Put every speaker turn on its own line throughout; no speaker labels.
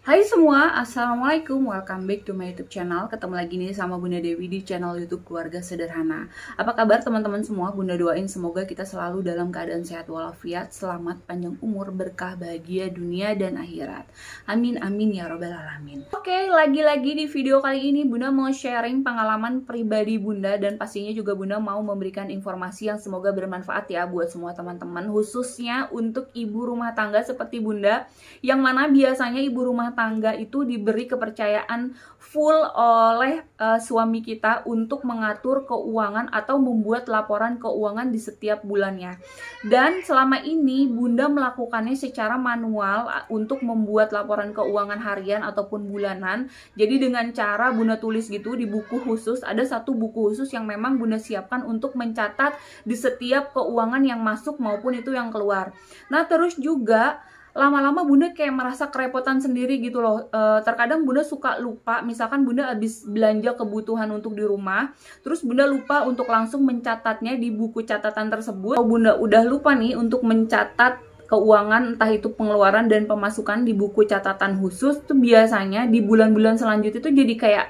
Hai semua, Assalamualaikum, welcome back to my YouTube channel. Ketemu lagi nih sama Bunda Dewi di channel YouTube Keluarga Sederhana. Apa kabar teman-teman semua? Bunda doain semoga kita selalu dalam keadaan sehat walafiat, selamat, panjang umur, berkah, bahagia dunia dan akhirat. Amin, amin ya robbal alamin. Oke, lagi-lagi di video kali ini Bunda mau sharing pengalaman pribadi Bunda, dan pastinya juga Bunda mau memberikan informasi yang semoga bermanfaat ya buat semua teman-teman, khususnya untuk ibu rumah tangga seperti Bunda, yang mana biasanya ibu rumah tangga itu diberi kepercayaan full oleh suami kita untuk mengatur keuangan atau membuat laporan keuangan di setiap bulannya. Dan selama ini Bunda melakukannya secara manual untuk membuat laporan keuangan harian ataupun bulanan. Jadi dengan cara Bunda tulis gitu di buku khusus, ada satu buku khusus yang memang Bunda siapkan untuk mencatat di setiap keuangan yang masuk maupun itu yang keluar. Nah, terus juga lama-lama Bunda kayak merasa kerepotan sendiri gitu loh. Terkadang Bunda suka lupa, misalkan Bunda habis belanja kebutuhan untuk di rumah, terus Bunda lupa untuk langsung mencatatnya di buku catatan tersebut. Kalau Bunda udah lupa nih untuk mencatat keuangan, entah itu pengeluaran dan pemasukan di buku catatan khusus, tuh biasanya di bulan-bulan selanjutnya itu jadi kayak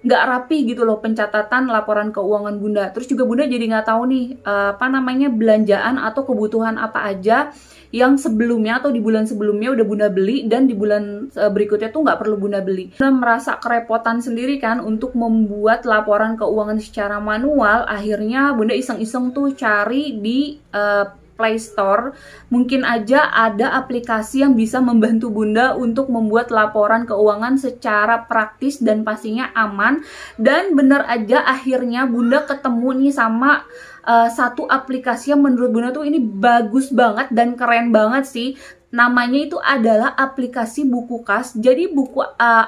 nggak rapi gitu loh pencatatan laporan keuangan Bunda. Terus juga Bunda jadi nggak tahu nih belanjaan atau kebutuhan apa aja yang sebelumnya atau di bulan sebelumnya udah Bunda beli dan di bulan berikutnya tuh nggak perlu Bunda beli. Bunda merasa kerepotan sendiri kan untuk membuat laporan keuangan secara manual. Akhirnya Bunda iseng-iseng tuh cari di Play Store, mungkin aja ada aplikasi yang bisa membantu Bunda untuk membuat laporan keuangan secara praktis dan pastinya aman. Dan bener aja akhirnya Bunda ketemu nih sama satu aplikasi yang menurut Bunda tuh ini bagus banget dan keren banget sih. Namanya itu adalah aplikasi buku kas. Jadi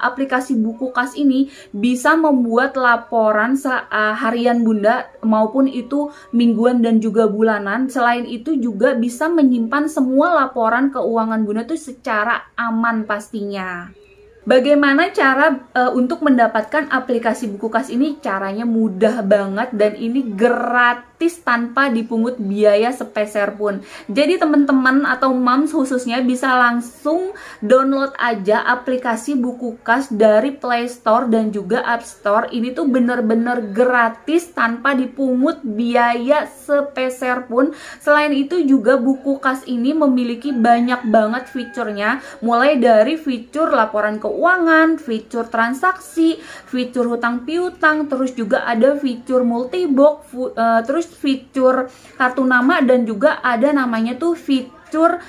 aplikasi buku kas ini bisa membuat laporan harian Bunda maupun itu mingguan dan juga bulanan. Selain itu juga bisa menyimpan semua laporan keuangan Bunda tuh secara aman pastinya. Bagaimana cara untuk mendapatkan aplikasi buku kas ini? Caranya mudah banget dan ini gratis tanpa dipungut biaya sepeser pun. Jadi teman-teman atau moms khususnya bisa langsung download aja aplikasi buku kas dari Play Store dan juga App Store. Ini tuh bener-bener gratis tanpa dipungut biaya sepeser pun. Selain itu juga buku kas ini memiliki banyak banget fiturnya, mulai dari fitur laporan keuangan, fitur transaksi, fitur hutang piutang, terus juga ada fitur multibox, terus fitur kartu nama, dan juga ada namanya tuh fitur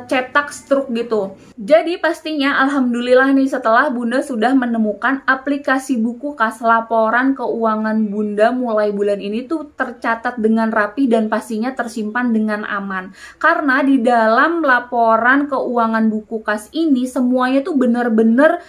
cetak struk gitu. Jadi pastinya alhamdulillah nih setelah Bunda sudah menemukan aplikasi buku kas, laporan keuangan Bunda mulai bulan ini tuh tercatat dengan rapi dan pastinya tersimpan dengan aman. Karena di dalam laporan keuangan buku kas ini semuanya tuh bener-bener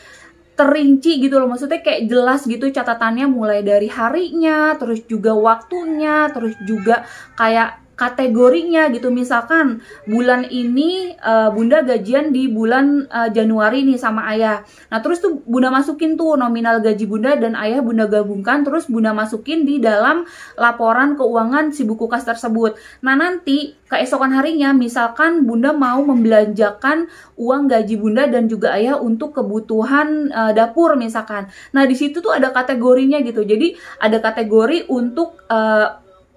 terinci gitu loh, maksudnya kayak jelas gitu catatannya, mulai dari harinya, terus juga waktunya, terus juga kayak kategorinya gitu. Misalkan bulan ini Bunda gajian di bulan Januari nih sama ayah. Nah terus tuh Bunda masukin tuh nominal gaji Bunda dan ayah Bunda gabungkan, terus Bunda masukin di dalam laporan keuangan si buku kas tersebut. Nah nanti keesokan harinya misalkan Bunda mau membelanjakan uang gaji Bunda dan juga ayah untuk kebutuhan dapur misalkan. Nah di situ tuh ada kategorinya gitu. Jadi ada kategori untuk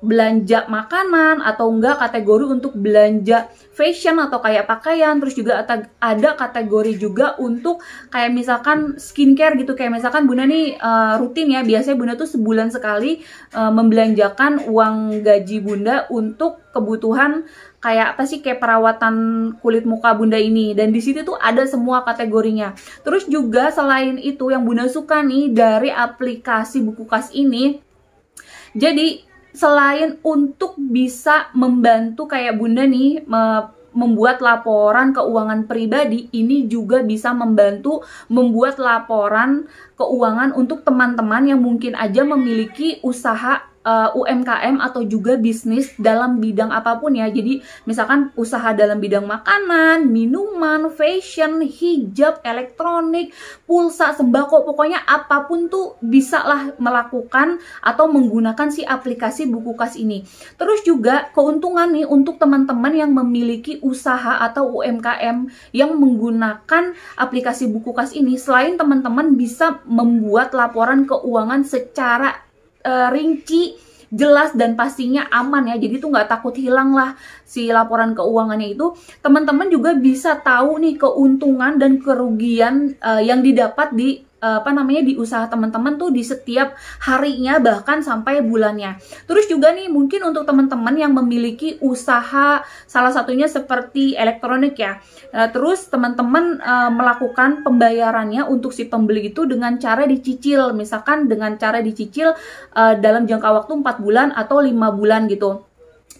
belanja makanan atau enggak kategori untuk belanja fashion atau kayak pakaian. Terus juga ada kategori juga untuk kayak misalkan skincare gitu. Kayak misalkan Bunda nih rutin ya, biasanya Bunda tuh sebulan sekali membelanjakan uang gaji Bunda untuk kebutuhan kayak apa sih, kayak perawatan kulit muka Bunda ini. Dan di situ tuh ada semua kategorinya. Terus juga selain itu yang Bunda suka nih dari aplikasi buku kas ini, jadi selain untuk bisa membantu kayak Bunda nih membuat laporan keuangan pribadi, ini juga bisa membantu membuat laporan keuangan untuk teman-teman yang mungkin aja memiliki usaha UMKM atau juga bisnis dalam bidang apapun ya. Jadi misalkan usaha dalam bidang makanan, minuman, fashion, hijab, elektronik, pulsa, sembako, pokoknya apapun tuh bisa lah melakukan atau menggunakan si aplikasi Buku Kas ini. Terus juga keuntungan nih untuk teman-teman yang memiliki usaha atau UMKM yang menggunakan aplikasi Buku Kas ini, selain teman-teman bisa membuat laporan keuangan secara rinci, jelas, dan pastinya aman ya. Jadi tuh nggak takut hilang lah si laporan keuangannya itu. Teman-teman juga bisa tahu nih keuntungan dan kerugian yang didapat di di usaha teman-teman tuh di setiap harinya, bahkan sampai bulannya. Terus juga nih mungkin untuk teman-teman yang memiliki usaha salah satunya seperti elektronik ya, terus teman-teman melakukan pembayarannya untuk si pembeli itu dengan cara dicicil, misalkan dengan cara dicicil dalam jangka waktu 4 bulan atau 5 bulan gitu.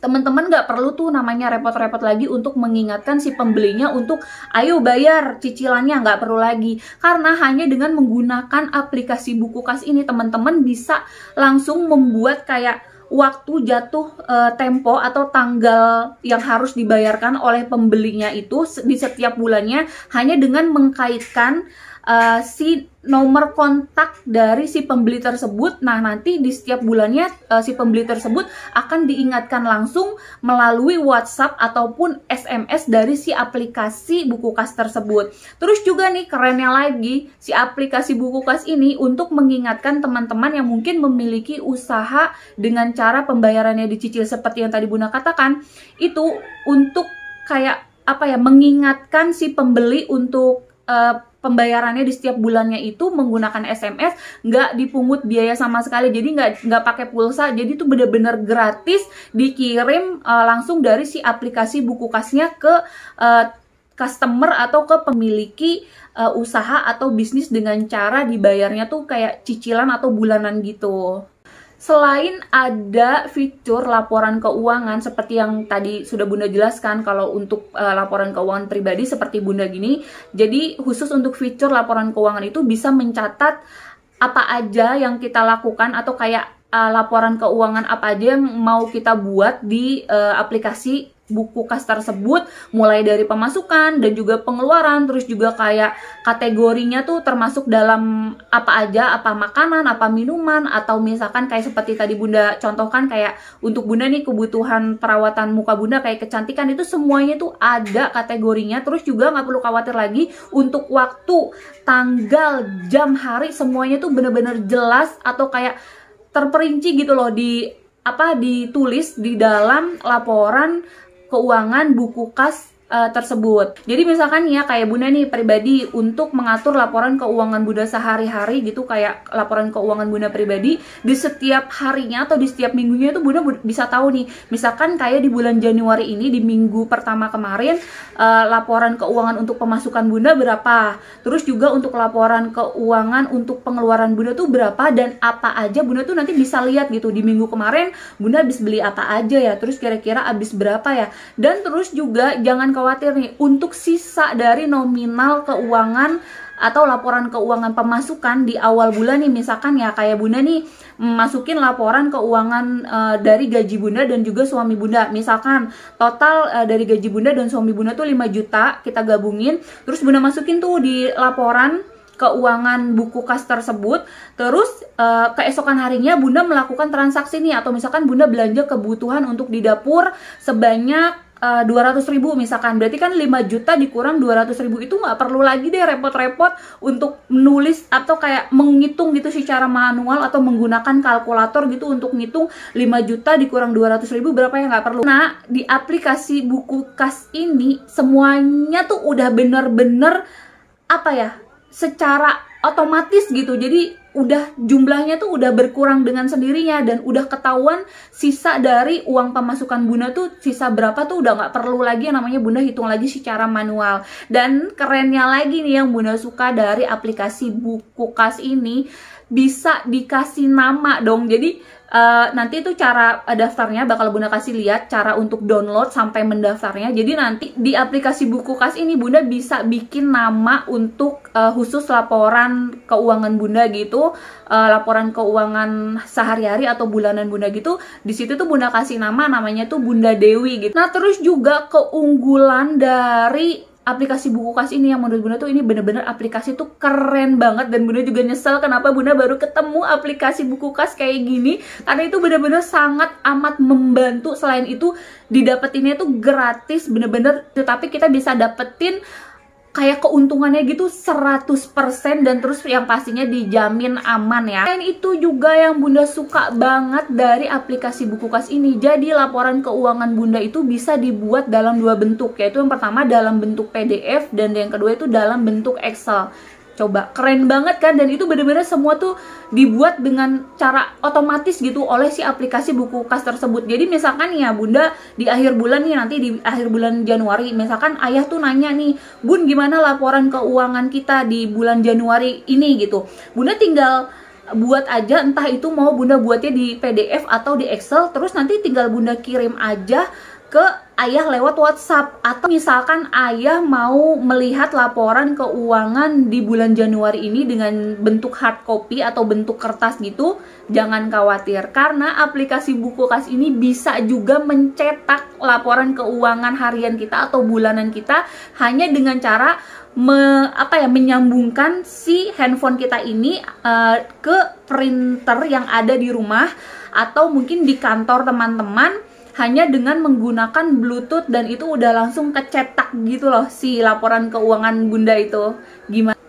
Teman-teman nggak perlu tuh namanya repot-repot lagi untuk mengingatkan si pembelinya untuk ayo bayar cicilannya, nggak perlu lagi. Karena hanya dengan menggunakan aplikasi Buku Kas ini, teman-teman bisa langsung membuat kayak waktu jatuh tempo atau tanggal yang harus dibayarkan oleh pembelinya itu di setiap bulannya, hanya dengan mengkaitkan si nomor kontak dari si pembeli tersebut. Nah, nanti di setiap bulannya si pembeli tersebut akan diingatkan langsung melalui WhatsApp ataupun SMS dari si aplikasi Buku Kas tersebut. Terus juga nih kerennya lagi, si aplikasi Buku Kas ini untuk mengingatkan teman-teman yang mungkin memiliki usaha dengan cara pembayarannya dicicil seperti yang tadi Bunda katakan, itu untuk kayak mengingatkan si pembeli untuk pembayarannya di setiap bulannya itu menggunakan SMS, nggak dipungut biaya sama sekali, jadi nggak pakai pulsa, jadi itu bener-bener gratis dikirim langsung dari si aplikasi Buku Kasnya ke customer atau ke pemiliki usaha atau bisnis dengan cara dibayarnya tuh kayak cicilan atau bulanan gitu. Selain ada fitur laporan keuangan seperti yang tadi sudah Bunda jelaskan, kalau untuk laporan keuangan pribadi seperti Bunda gini, jadi khusus untuk fitur laporan keuangan itu bisa mencatat apa aja yang kita lakukan atau kayak laporan keuangan apa aja yang mau kita buat di aplikasi Buku Kas tersebut, mulai dari pemasukan dan juga pengeluaran, terus juga kayak kategorinya tuh termasuk dalam apa aja, apa makanan, apa minuman, atau misalkan kayak seperti tadi Bunda contohkan kayak untuk Bunda nih kebutuhan perawatan muka Bunda kayak kecantikan, itu semuanya tuh ada kategorinya. Terus juga nggak perlu khawatir lagi untuk waktu, tanggal, jam, hari, semuanya tuh bener-bener jelas atau kayak terperinci gitu loh, ditulis di dalam laporan keuangan Buku Kas tersebut. Jadi misalkan ya kayak Bunda nih pribadi untuk mengatur laporan keuangan Bunda sehari-hari gitu, kayak laporan keuangan Bunda pribadi di setiap harinya atau di setiap minggunya itu Bunda bisa tahu nih. Misalkan kayak di bulan Januari ini, di minggu pertama kemarin laporan keuangan untuk pemasukan Bunda berapa, terus juga untuk laporan keuangan untuk pengeluaran Bunda tuh berapa dan apa aja. Bunda tuh nanti bisa lihat gitu di minggu kemarin Bunda habis beli apa aja ya, terus kira-kira habis berapa ya. Dan terus juga jangan khawatir nih untuk sisa dari nominal keuangan atau laporan keuangan pemasukan di awal bulan nih. Misalkan ya kayak Bunda nih masukin laporan keuangan dari gaji Bunda dan juga suami Bunda. Misalkan total dari gaji Bunda dan suami Bunda tuh 5 juta kita gabungin, terus Bunda masukin tuh di laporan keuangan Buku Kas tersebut. Terus keesokan harinya Bunda melakukan transaksi nih, atau misalkan Bunda belanja kebutuhan untuk di dapur sebanyak 200.000 misalkan, berarti kan 5 juta dikurang 200.000, itu nggak perlu lagi deh repot-repot untuk menulis atau kayak menghitung gitu secara manual atau menggunakan kalkulator gitu untuk ngitung 5 juta dikurang 200.000 berapa ya, nggak perlu. Nah, di aplikasi Buku Kas ini semuanya tuh udah bener-bener secara otomatis gitu, jadi udah jumlahnya tuh udah berkurang dengan sendirinya dan udah ketahuan sisa dari uang pemasukan Bunda tuh sisa berapa tuh udah nggak perlu lagi yang namanya Bunda hitung lagi secara manual. Dan kerennya lagi nih yang Bunda suka dari aplikasi Buku Kas ini, bisa dikasih nama dong. Jadi nanti itu cara daftarnya bakal Bunda kasih lihat cara untuk download sampai mendaftarnya. Jadi nanti di aplikasi Buku Kas ini Bunda bisa bikin nama untuk khusus laporan laporan keuangan Bunda gitu, laporan keuangan sehari-hari atau bulanan Bunda gitu. Di situ tuh Bunda kasih namanya tuh Bunda Dewi gitu. Nah, terus juga keunggulan dari aplikasi buku kas ini yang menurut Bunda tuh ini bener-bener aplikasi tuh keren banget, dan Bunda juga nyesel kenapa Bunda baru ketemu aplikasi buku kas kayak gini, karena itu bener-bener sangat amat membantu. Selain itu didapetinnya tuh gratis bener-bener, tetapi kita bisa dapetin kayak keuntungannya gitu 100%, dan terus yang pastinya dijamin aman ya. Selain itu juga yang Bunda suka banget dari aplikasi buku kas ini, jadi laporan keuangan Bunda itu bisa dibuat dalam dua bentuk, yaitu yang pertama dalam bentuk PDF dan yang kedua itu dalam bentuk Excel. Coba, keren banget kan? Dan itu bener-bener semua tuh dibuat dengan cara otomatis gitu oleh si aplikasi buku kas tersebut. Jadi misalkan ya Bunda di akhir bulan nih, nanti di akhir bulan Januari, misalkan ayah tuh nanya nih, Bun gimana laporan keuangan kita di bulan Januari ini gitu. Bunda tinggal buat aja, entah itu mau Bunda buatnya di PDF atau di Excel, terus nanti tinggal Bunda kirim aja ke ayah lewat WhatsApp. Atau misalkan ayah mau melihat laporan keuangan di bulan Januari ini dengan bentuk hard copy atau bentuk kertas gitu, jangan khawatir, karena aplikasi buku kas ini bisa juga mencetak laporan keuangan harian kita atau bulanan kita hanya dengan cara menyambungkan si handphone kita ini ke printer yang ada di rumah atau mungkin di kantor teman-teman, hanya dengan menggunakan Bluetooth, dan itu udah langsung kecetak gitu loh si laporan keuangan Bunda itu. Gimana?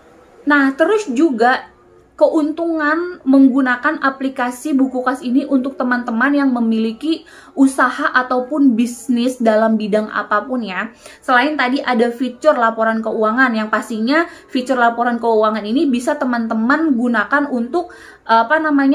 Nah, terus juga keuntungan menggunakan aplikasi buku kas ini untuk teman-teman yang memiliki usaha ataupun bisnis dalam bidang apapun ya. Selain tadi ada fitur laporan keuangan, yang pastinya fitur laporan keuangan ini bisa teman-teman gunakan untuk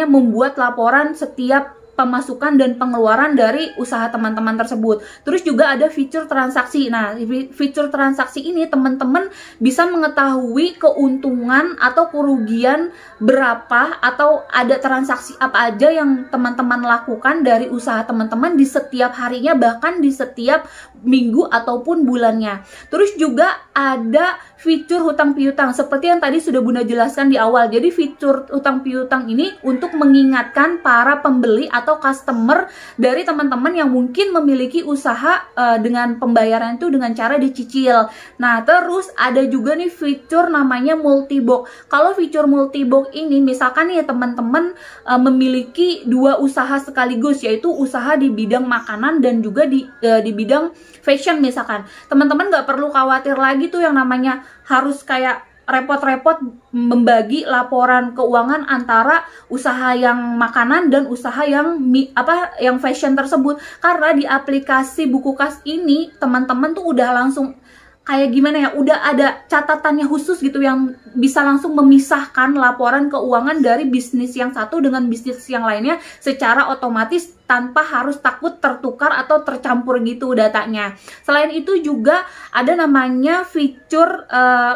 membuat laporan setiap pemasukan dan pengeluaran dari usaha teman-teman tersebut. Terus juga ada fitur transaksi. Nah, fitur transaksi ini teman-teman bisa mengetahui keuntungan atau kerugian berapa, atau ada transaksi apa aja yang teman-teman lakukan dari usaha teman-teman di setiap harinya, bahkan di setiap minggu ataupun bulannya. Terus juga ada fitur hutang piutang seperti yang tadi sudah Bunda jelaskan di awal. Jadi fitur hutang piutang ini untuk mengingatkan para pembeli atau customer dari teman-teman yang mungkin memiliki usaha dengan pembayaran itu dengan cara dicicil. Nah, terus ada juga nih fitur namanya multibox. Kalau fitur multibox ini misalkan nih teman-teman memiliki dua usaha sekaligus, yaitu usaha di bidang makanan dan juga di bidang fashion misalkan. Teman-teman nggak perlu khawatir lagi tuh yang namanya harus kayak repot-repot membagi laporan keuangan antara usaha yang makanan dan usaha yang fashion tersebut, karena di aplikasi buku kas ini teman-teman tuh udah langsung kayak gimana ya, udah ada catatannya khusus gitu yang bisa langsung memisahkan laporan keuangan dari bisnis yang satu dengan bisnis yang lainnya secara otomatis tanpa harus takut tertukar atau tercampur gitu datanya. Selain itu juga ada namanya fitur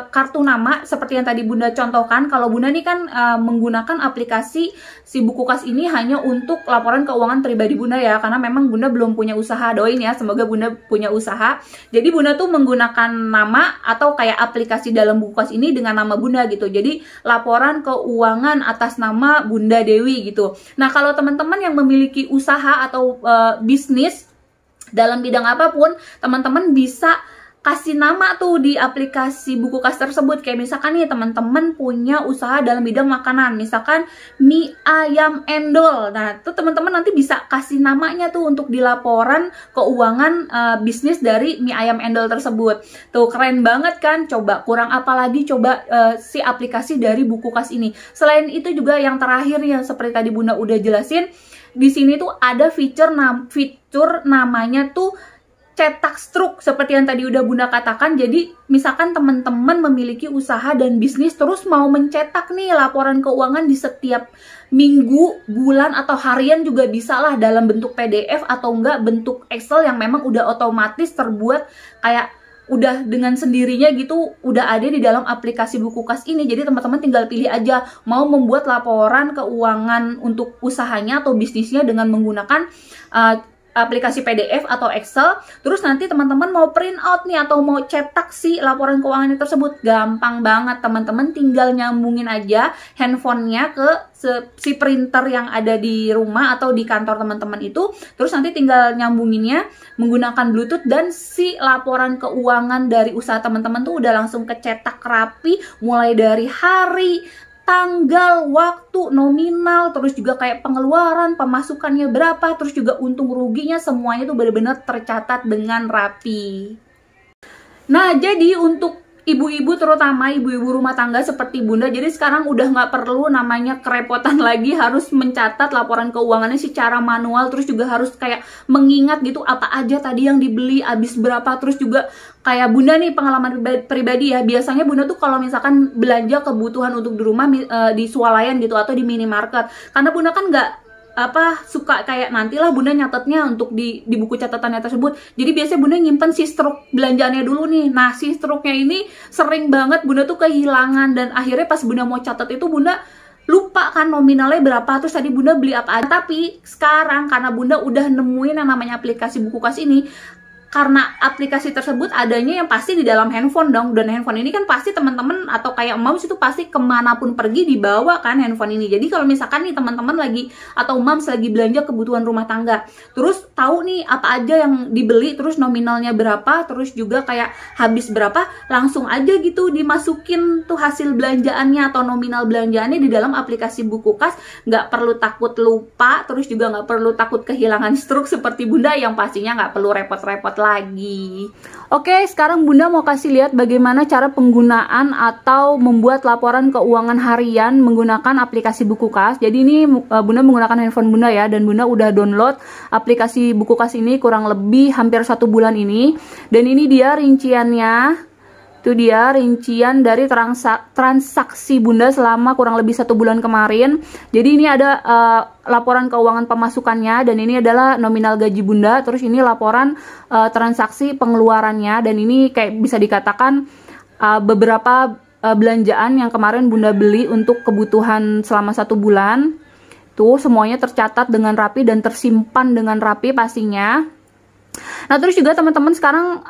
kartu nama seperti yang tadi Bunda contohkan. Kalau Bunda nih kan menggunakan aplikasi si buku kas ini hanya untuk laporan keuangan pribadi Bunda ya, karena memang Bunda belum punya usaha. Doain ya semoga Bunda punya usaha. Jadi Bunda tuh menggunakan nama atau kayak aplikasi dalam buku kas ini dengan nama Bunda gitu. Jadi laporan keuangan atas nama Bunda Dewi gitu. Nah, kalau teman-teman yang memiliki usaha atau bisnis dalam bidang apapun, teman-teman bisa kasih nama tuh di aplikasi buku kas tersebut. Kayak misalkan nih teman-teman punya usaha dalam bidang makanan, misalkan mie ayam endol. Nah, tuh teman-teman nanti bisa kasih namanya tuh untuk di laporan keuangan bisnis dari mie ayam endol tersebut. Tuh keren banget kan? Coba kurang apa lagi coba si aplikasi dari buku kas ini. Selain itu juga yang terakhir yang seperti tadi Bunda udah jelasin, di sini tuh ada fitur namanya tuh cetak struk seperti yang tadi udah Bunda katakan. Jadi misalkan teman-teman memiliki usaha dan bisnis terus mau mencetak nih laporan keuangan di setiap minggu, bulan atau harian juga bisa lah dalam bentuk PDF atau enggak bentuk Excel yang memang udah otomatis terbuat kayak udah dengan sendirinya gitu, udah ada di dalam aplikasi buku kas ini. Jadi teman-teman tinggal pilih aja mau membuat laporan keuangan untuk usahanya atau bisnisnya dengan menggunakan aplikasi PDF atau Excel, terus nanti teman-teman mau print out nih atau mau cetak si laporan keuangan tersebut, gampang banget teman-teman, tinggal nyambungin aja handphonenya ke si printer yang ada di rumah atau di kantor teman-teman itu, terus nanti tinggal nyambunginnya menggunakan Bluetooth dan si laporan keuangan dari usaha teman-teman tuh udah langsung kecetak rapi, mulai dari hari, tanggal, waktu, nominal, terus juga kayak pengeluaran, pemasukannya berapa, terus juga untung ruginya, semuanya tuh benar-benar tercatat dengan rapi. Nah, jadi untuk ibu-ibu, terutama ibu-ibu rumah tangga seperti Bunda, jadi sekarang udah nggak perlu namanya kerepotan lagi harus mencatat laporan keuangannya secara manual, terus juga harus kayak mengingat gitu apa aja tadi yang dibeli, habis berapa, terus juga kayak Bunda nih pengalaman pribadi ya, biasanya Bunda tuh kalau misalkan belanja kebutuhan untuk di rumah di swalayan gitu atau di minimarket, karena Bunda kan nggak suka kayak nantilah Bunda nyatetnya untuk di buku catatannya tersebut. Jadi biasanya Bunda nyimpen si struk belanjaannya dulu nih. Nah, si struknya ini sering banget Bunda tuh kehilangan, dan akhirnya pas Bunda mau catat itu Bunda lupa kan nominalnya berapa, terus tadi Bunda beli apa aja. Tapi sekarang karena Bunda udah nemuin yang namanya aplikasi buku kas ini, karena aplikasi tersebut adanya yang pasti di dalam handphone dong, dan handphone ini kan pasti teman-teman atau kayak moms itu pasti kemanapun pergi dibawa kan handphone ini. Jadi kalau misalkan nih teman-teman lagi atau moms lagi belanja kebutuhan rumah tangga, terus tahu nih apa aja yang dibeli, terus nominalnya berapa, terus juga kayak habis berapa, langsung aja gitu dimasukin tuh hasil belanjaannya atau nominal belanjaannya di dalam aplikasi buku kas. Nggak perlu takut lupa, terus juga nggak perlu takut kehilangan struk seperti Bunda, yang pastinya nggak perlu repot-repot lagi. Oke, sekarang Bunda mau kasih lihat bagaimana cara penggunaan atau membuat laporan keuangan harian menggunakan aplikasi buku kas. Jadi ini Bunda menggunakan handphone Bunda ya, dan Bunda udah download aplikasi buku kas ini kurang lebih hampir 1 bulan ini. Dan ini dia rinciannya. Itu dia rincian dari transaksi Bunda selama kurang lebih 1 bulan kemarin. Jadi ini ada laporan keuangan pemasukannya, dan ini adalah nominal gaji Bunda. Terus ini laporan transaksi pengeluarannya, dan ini kayak bisa dikatakan beberapa belanjaan yang kemarin Bunda beli untuk kebutuhan selama 1 bulan. Tuh semuanya tercatat dengan rapi dan tersimpan dengan rapi pastinya. Nah, terus juga teman-teman sekarang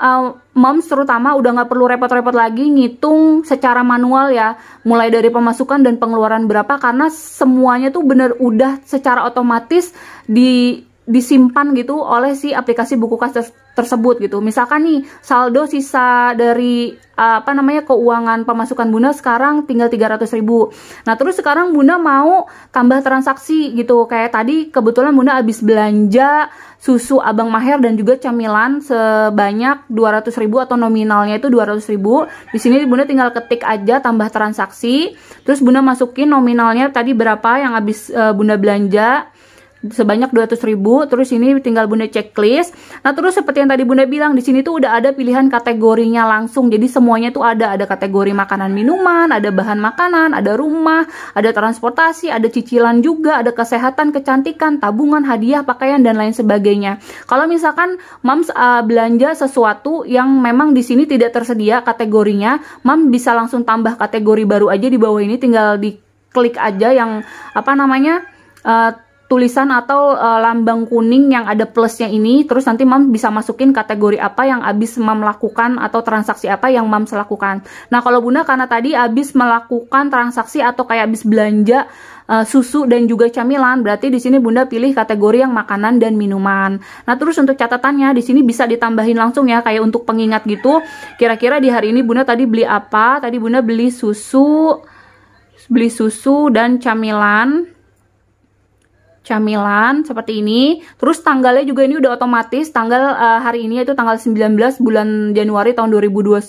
moms terutama udah nggak perlu repot-repot lagi ngitung secara manual ya, mulai dari pemasukan dan pengeluaran berapa, karena semuanya tuh bener udah secara otomatis disimpan gitu oleh si aplikasi buku kas tersebut gitu. Misalkan nih saldo sisa dari keuangan pemasukan Bunda sekarang tinggal 300.000. Nah, terus sekarang Bunda mau tambah transaksi gitu. Kayak tadi kebetulan Bunda habis belanja susu Abang Maher dan juga camilan sebanyak 200.000 atau nominalnya itu 200.000. Di sini Bunda tinggal ketik aja tambah transaksi. Terus Bunda masukin nominalnya tadi berapa yang habis Bunda belanja, sebanyak 200.000. Terus ini tinggal Bunda checklist. Nah, terus seperti yang tadi Bunda bilang, di sini tuh udah ada pilihan kategorinya langsung. Jadi semuanya tuh ada kategori makanan minuman, ada bahan makanan, ada rumah, ada transportasi, ada cicilan juga, ada kesehatan, kecantikan, tabungan, hadiah, pakaian, dan lain sebagainya. Kalau misalkan moms belanja sesuatu yang memang di sini tidak tersedia kategorinya, mom bisa langsung tambah kategori baru aja di bawah ini, tinggal diklik aja yang tulisan atau lambang kuning yang ada plusnya ini, terus nanti Mom bisa masukin kategori apa yang habis Mom lakukan atau transaksi apa yang Mom lakukan. Nah, kalau Bunda karena tadi habis melakukan transaksi atau kayak habis belanja susu dan juga camilan, berarti di sini Bunda pilih kategori yang makanan dan minuman. Nah, terus untuk catatannya di sini bisa ditambahin langsung ya, kayak untuk pengingat gitu. Kira-kira di hari ini Bunda tadi beli apa? Tadi Bunda beli susu dan camilan seperti ini. Terus tanggalnya juga ini udah otomatis, tanggal hari ini yaitu tanggal 19 bulan Januari tahun 2021.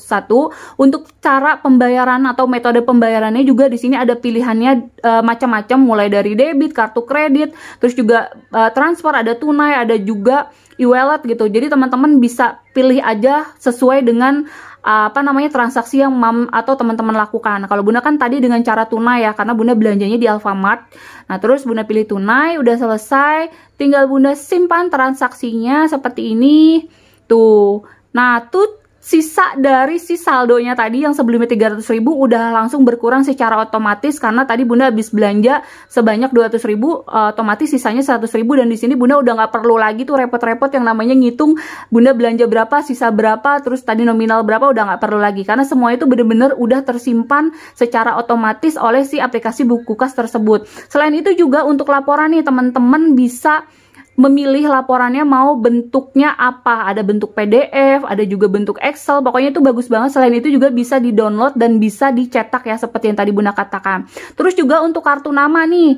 Untuk cara pembayaran atau metode pembayarannya juga di sini ada pilihannya macam-macam, mulai dari debit, kartu kredit, terus juga transfer, ada tunai, ada juga e-wallet gitu. Jadi teman-teman bisa pilih aja sesuai dengan transaksi yang Mom atau teman-teman lakukan. Nah, kalau Bunda kan tadi dengan cara tunai ya, karena Bunda belanjanya di Alfamart. Nah, terus Bunda pilih tunai, udah selesai, tinggal Bunda simpan transaksinya seperti ini. Tuh. Nah, tuh sisa dari si saldonya tadi yang sebelumnya 300.000 udah langsung berkurang secara otomatis karena tadi Bunda habis belanja sebanyak 200.000, otomatis sisanya 100.000, dan di sini Bunda udah nggak perlu lagi tuh repot-repot yang namanya ngitung Bunda belanja berapa, sisa berapa, terus tadi nominal berapa, udah nggak perlu lagi karena semua itu bener-bener udah tersimpan secara otomatis oleh si aplikasi buku kas tersebut. Selain itu juga untuk laporan nih, teman-teman bisa memilih laporannya mau bentuknya apa, ada bentuk PDF, ada juga bentuk Excel, pokoknya itu bagus banget. Selain itu juga bisa di-download dan bisa dicetak ya, seperti yang tadi Bunda katakan. Terus juga untuk kartu nama nih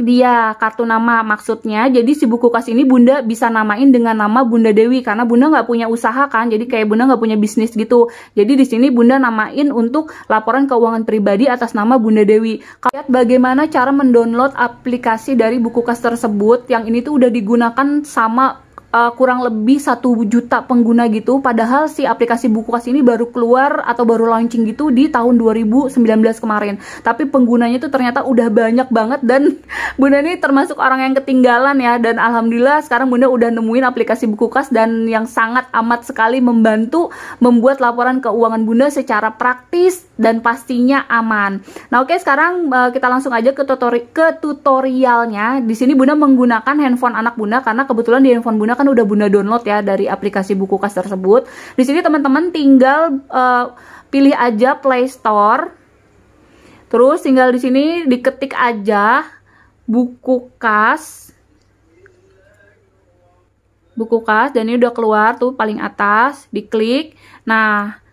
dia kartu nama maksudnya, jadi si buku kas ini Bunda bisa namain dengan nama Bunda Dewi, karena Bunda nggak punya usaha kan, jadi kayak Bunda nggak punya bisnis gitu. Jadi di sini Bunda namain untuk laporan keuangan pribadi atas nama Bunda Dewi. Lihat bagaimana cara mendownload aplikasi dari buku kas tersebut, yang ini tuh udah digunakan sama kurang lebih 1 juta pengguna gitu, padahal si aplikasi buku kas ini baru keluar atau baru launching gitu di tahun 2019 kemarin, tapi penggunanya itu ternyata udah banyak banget, dan Bunda ini termasuk orang yang ketinggalan ya, dan alhamdulillah sekarang Bunda udah nemuin aplikasi buku kas dan yang sangat amat sekali membantu membuat laporan keuangan Bunda secara praktis dan pastinya aman. Nah oke, sekarang kita langsung aja ke tutorialnya. Di sini Bunda menggunakan handphone anak Bunda karena kebetulan di handphone Bunda kan udah Bunda download ya dari aplikasi buku kas tersebut. Di sini teman-teman tinggal pilih aja Play Store. Terus tinggal di sini diketik aja buku kas. Buku kas, dan ini udah keluar tuh paling atas, diklik. Nah,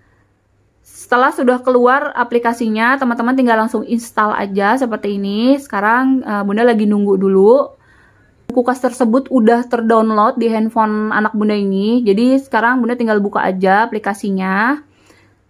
setelah sudah keluar aplikasinya, teman-teman tinggal langsung install aja seperti ini. Sekarang Bunda lagi nunggu dulu. Buku kas tersebut udah terdownload di handphone anak Bunda ini. Jadi sekarang Bunda tinggal buka aja aplikasinya.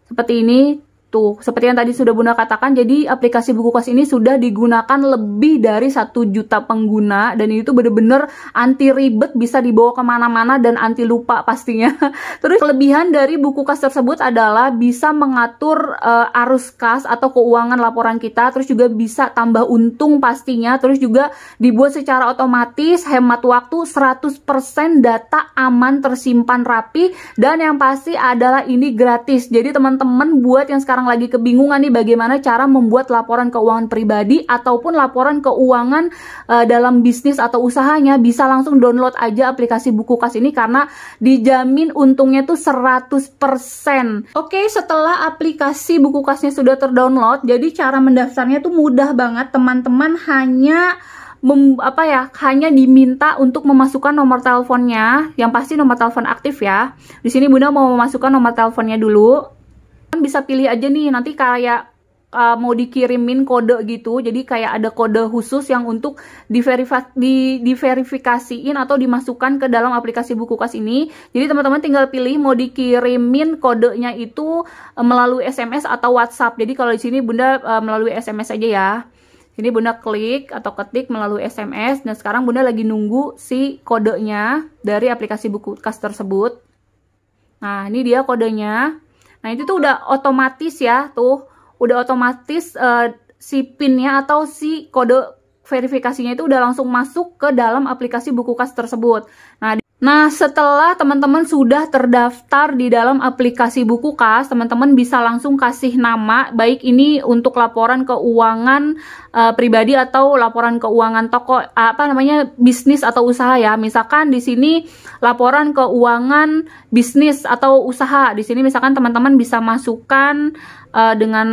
Seperti ini. Tuh, seperti yang tadi sudah Bunda katakan, jadi aplikasi buku kas ini sudah digunakan lebih dari 1 juta pengguna, dan itu bener-bener anti ribet, bisa dibawa kemana-mana dan anti lupa pastinya. Terus kelebihan dari buku kas tersebut adalah bisa mengatur arus kas atau keuangan laporan kita, terus juga bisa tambah untung pastinya, terus juga dibuat secara otomatis, hemat waktu, 100% data aman, tersimpan rapi, dan yang pasti adalah ini gratis. Jadi teman-teman buat yang sekarang lagi kebingungan nih bagaimana cara membuat laporan keuangan pribadi ataupun laporan keuangan dalam bisnis atau usahanya, bisa langsung download aja aplikasi buku kas ini karena dijamin untungnya tuh 100%. Oke, setelah aplikasi buku kasnya sudah terdownload, jadi cara mendaftarnya tuh mudah banget. Teman-teman hanya hanya diminta untuk memasukkan nomor teleponnya, yang pasti nomor telepon aktif ya. Di sini Bunda mau memasukkan nomor teleponnya dulu. Bisa pilih aja nih, nanti kayak mau dikirimin kode gitu, jadi kayak ada kode khusus yang untuk diverifikasiin atau dimasukkan ke dalam aplikasi buku kas ini. Jadi teman-teman tinggal pilih mau dikirimin kodenya itu melalui SMS atau WhatsApp. Jadi kalau di sini Bunda melalui SMS aja ya. Ini Bunda klik atau ketik melalui SMS, dan sekarang Bunda lagi nunggu si kodenya dari aplikasi buku kas tersebut. Nah ini dia kodenya. Nah itu tuh udah otomatis ya, tuh udah otomatis si PIN-nya atau si kode verifikasinya itu udah langsung masuk ke dalam aplikasi buku kas tersebut. Nah setelah teman-teman sudah terdaftar di dalam aplikasi buku kas, teman-teman bisa langsung kasih nama, baik ini untuk laporan keuangan pribadi atau laporan keuangan toko, bisnis atau usaha ya. Misalkan di sini laporan keuangan bisnis atau usaha. Di sini misalkan teman-teman bisa masukkan dengan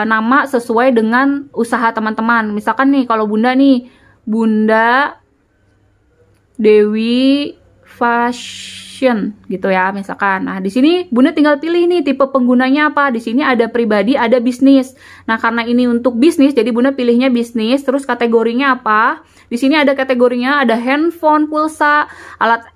nama sesuai dengan usaha teman-teman. Misalkan nih kalau Bunda nih, Bunda Dewi Fashion gitu ya misalkan. Nah, di sini Bunda tinggal pilih nih tipe penggunanya apa. Di sini ada pribadi, ada bisnis. Nah, karena ini untuk bisnis jadi Bunda pilihnya bisnis. Terus kategorinya apa? Di sini ada kategorinya, ada handphone, pulsa, alat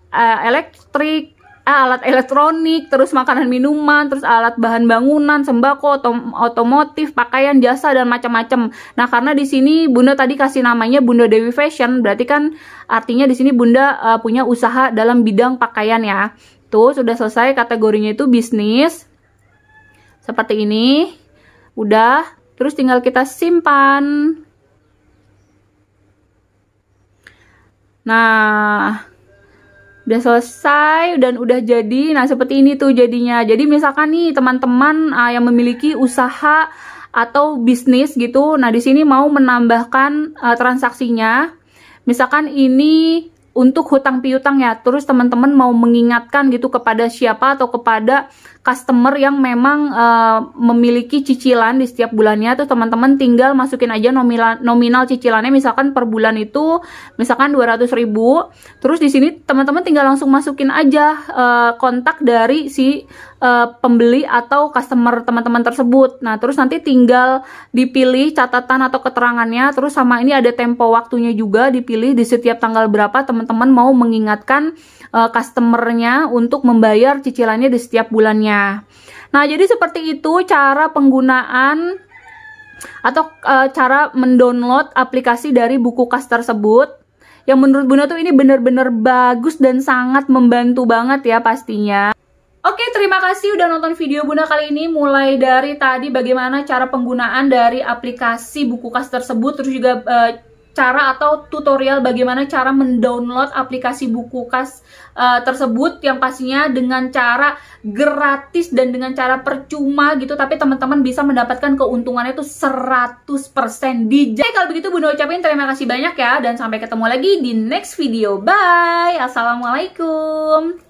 alat elektronik, terus makanan minuman, terus alat bahan bangunan, sembako, otomotif, pakaian, jasa, dan macam-macam. Nah, karena di sini Bunda tadi kasih namanya Bunda Dewi Fashion, berarti kan artinya di sini Bunda punya usaha dalam bidang pakaian ya. Tuh, sudah selesai kategorinya itu bisnis. Seperti ini. Udah, terus tinggal kita simpan. Nah, Udah selesai dan udah jadi. Nah, seperti ini tuh jadinya. Jadi misalkan nih teman-teman yang memiliki usaha atau bisnis gitu. Nah, di sini mau menambahkan transaksinya. Misalkan ini untuk hutang piutang ya. Terus teman-teman mau mengingatkan gitu kepada siapa atau kepada customer yang memang memiliki cicilan di setiap bulannya, tuh teman-teman tinggal masukin aja nominal cicilannya, misalkan per bulan itu misalkan 200.000. Terus di sini teman-teman tinggal langsung masukin aja kontak dari si pembeli atau customer teman-teman tersebut. Nah, terus nanti tinggal dipilih catatan atau keterangannya, terus sama ini ada tempo waktunya juga, dipilih di setiap tanggal berapa teman-teman mau mengingatkan customernya untuk membayar cicilannya di setiap bulannya. Nah, jadi seperti itu cara penggunaan atau cara mendownload aplikasi dari buku kas tersebut. Yang menurut Bunda tuh ini bener-bener bagus dan sangat membantu banget ya pastinya. Oke, terima kasih udah nonton video Bunda kali ini, mulai dari tadi bagaimana cara penggunaan dari aplikasi buku kas tersebut, terus juga cara atau tutorial bagaimana cara mendownload aplikasi buku kas tersebut, yang pastinya dengan cara gratis dan dengan cara percuma gitu, tapi teman-teman bisa mendapatkan keuntungannya itu 100% Jadi kalau begitu Bunda ucapin terima kasih banyak ya, dan sampai ketemu lagi di next video. Bye, assalamualaikum.